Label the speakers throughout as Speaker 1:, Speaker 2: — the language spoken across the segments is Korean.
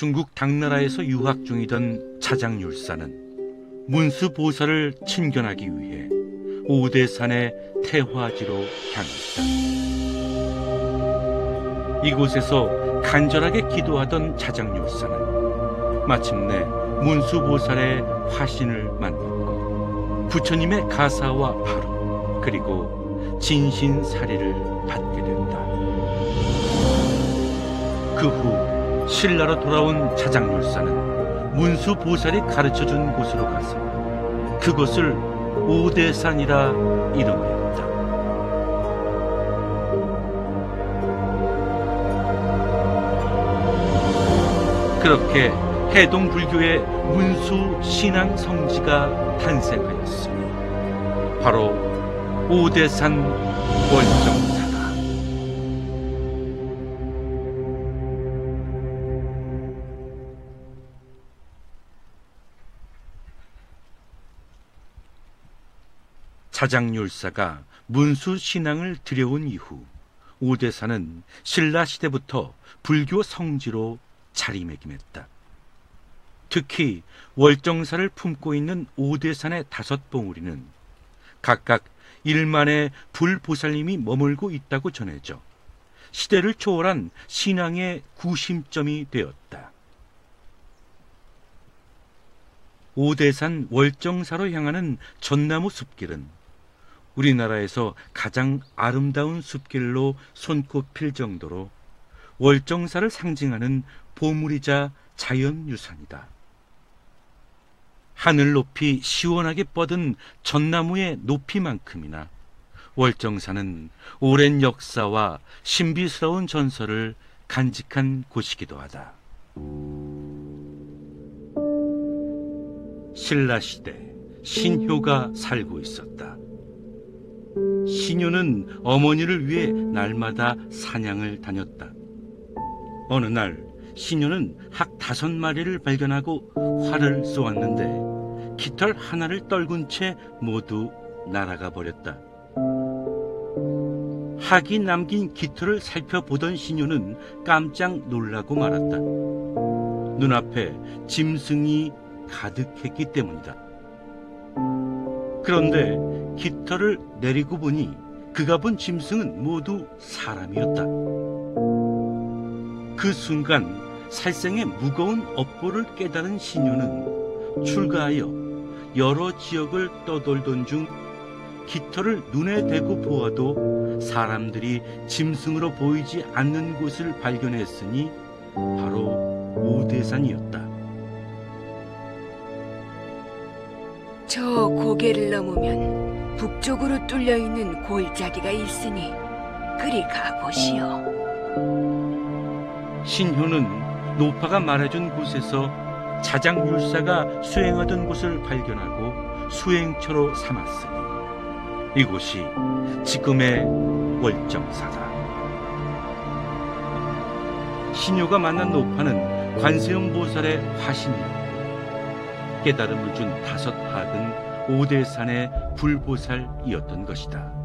Speaker 1: 중국 당나라에서 유학 중이던 자장율사는 문수보살을 친견하기 위해 오대산의 태화지로 향했다. 이곳에서 간절하게 기도하던 자장율사는 마침내 문수보살의 화신을 만났고 부처님의 가사와 바로 그리고 진신사리를 받게 된다. 그 후 신라로 돌아온 자장율사는 문수보살이 가르쳐준 곳으로 가서 그곳을 오대산이라 이름했다. 그렇게 해동 불교의 문수 신앙 성지가 탄생하였으니 바로 오대산 월정사다. 자장율사가 문수 신앙을 들여온 이후 오대산은 신라 시대부터 불교 성지로 자리매김했다. 특히 월정사를 품고 있는 오대산의 5봉우리는 각각 1만의 불보살님이 머물고 있다고 전해져 시대를 초월한 신앙의 구심점이 되었다. 오대산 월정사로 향하는 전나무 숲길은 우리나라에서 가장 아름다운 숲길로 손꼽힐 정도로 월정사를 상징하는 보물이자 자연유산이다. 하늘 높이 시원하게 뻗은 전나무의 높이만큼이나 월정사는 오랜 역사와 신비스러운 전설을 간직한 곳이기도 하다. 신라시대 신효가 살고 있었다. 신효는 어머니를 위해 날마다 사냥을 다녔다. 어느 날 신효는 학 5마리를 발견하고 활을 쏘았는데 깃털 하나를 떨군 채 모두 날아가 버렸다. 학이 남긴 깃털을 살펴보던 신효는 깜짝 놀라고 말았다. 눈앞에 짐승이 가득했기 때문이다. 그런데 깃털을 내리고 보니 그가 본 짐승은 모두 사람이었다. 그 순간 살생의 무거운 업보를 깨달은 신효는 출가하여 여러 지역을 떠돌던 중 깃털을 눈에 대고 보아도 사람들이 짐승으로 보이지 않는 곳을 발견했으니 바로 오대산이었다.
Speaker 2: 저 고개를 넘으면 북쪽으로 뚫려있는 골짜기가 있으니 그리 가보시오.
Speaker 1: 신효는 노파가 말해준 곳에서 자장율사가 수행하던 곳을 발견하고 수행처로 삼았으니 이곳이 지금의 월정사다. 신효가 만난 노파는 관세음보살의 화신이었고 깨달음을 준 5학은 오대산의 불보살이었던 것이다.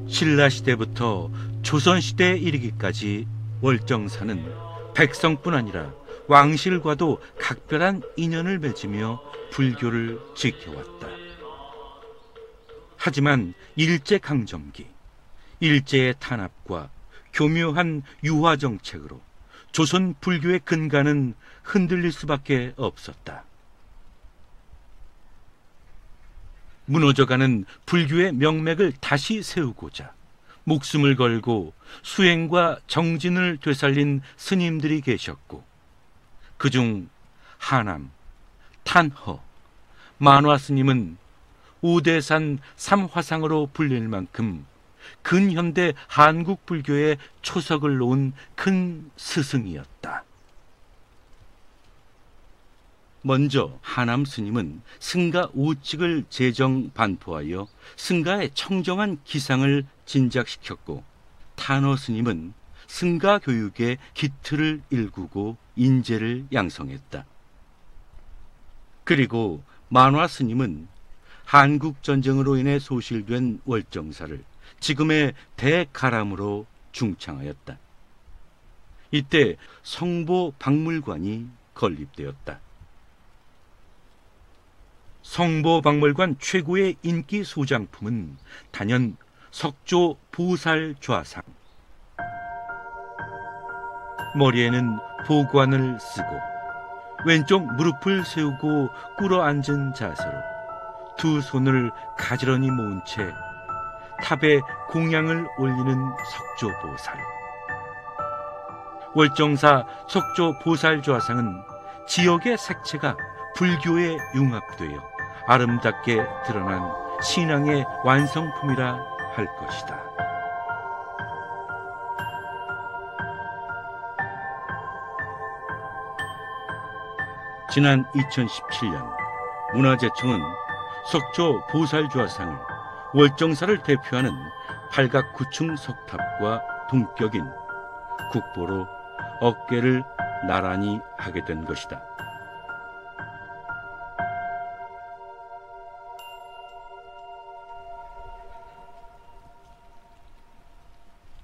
Speaker 1: 신라시대부터 조선시대에 이르기까지 월정사는 백성뿐 아니라 왕실과도 각별한 인연을 맺으며 불교를 지켜왔다. 하지만 일제강점기, 일제의 탄압과 교묘한 유화정책으로 조선 불교의 근간은 흔들릴 수밖에 없었다. 무너져가는 불교의 명맥을 다시 세우고자 목숨을 걸고 수행과 정진을 되살린 스님들이 계셨고 그중 하남, 탄허, 만화스님은 오대산 삼화상으로 불릴 만큼 근현대 한국 불교의 초석을 놓은 큰 스승이었다. 먼저 하남 스님은 승가 5칙을 제정 반포하여 승가의 청정한 기상을 진작시켰고 탄허 스님은 승가 교육의 기틀을 일구고 인재를 양성했다. 그리고 만화 스님은 한국 전쟁으로 인해 소실된 월정사를 지금의 대가람으로 중창하였다. 이때 성보박물관이 건립되었다. 성보박물관 최고의 인기 소장품은 단연 석조 보살좌상. 머리에는 보관을 쓰고 왼쪽 무릎을 세우고 꿇어 앉은 자세로 두 손을 가지런히 모은 채 탑에 공양을 올리는 석조보살. 월정사 석조보살좌상은 지역의 색채가 불교에 융합되어 아름답게 드러난 신앙의 완성품이라 할 것이다. 지난 2017년 문화재청은 석조보살좌상을 월정사를 대표하는 팔각구층 석탑과 동격인 국보로 어깨를 나란히 하게 된 것이다.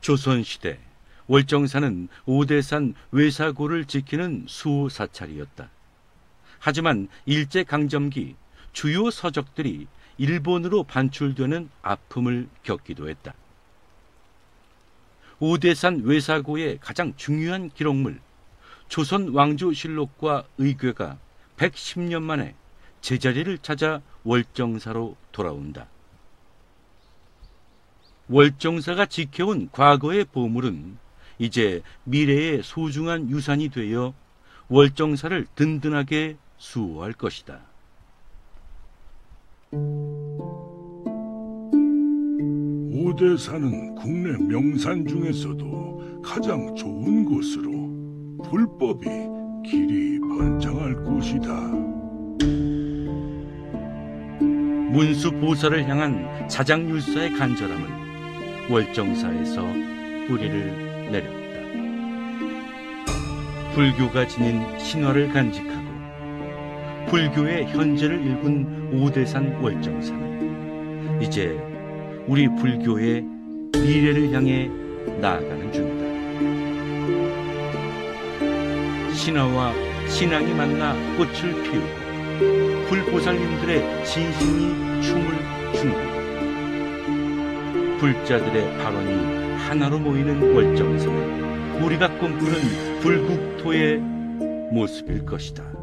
Speaker 1: 조선시대 월정사는 오대산 외사고를 지키는 수호사찰이었다. 하지만 일제강점기 주요 서적들이 일본으로 반출되는 아픔을 겪기도 했다. 오대산 외사고의 가장 중요한 기록물 조선왕조실록과 의궤가 110년 만에 제자리를 찾아 월정사로 돌아온다. 월정사가 지켜온 과거의 보물은 이제 미래의 소중한 유산이 되어 월정사를 든든하게 수호할 것이다.
Speaker 3: 오대산은 국내 명산 중에서도 가장 좋은 곳으로 불법이 길이 번창할 곳이다.
Speaker 1: 문수보살을 향한 자장율사의 간절함은 월정사에서 뿌리를 내렸다. 불교가 지닌 신화를 간직하고 불교의 현재를 일군 오대산 월정사는 이제 우리 불교의 미래를 향해 나아가는 중이다. 신화와 신앙이 만나 꽃을 피우고 불보살님들의 진심이 춤을 추는 불자들의 발언이 하나로 모이는 월정사는 우리가 꿈꾸는 불국토의 모습일 것이다.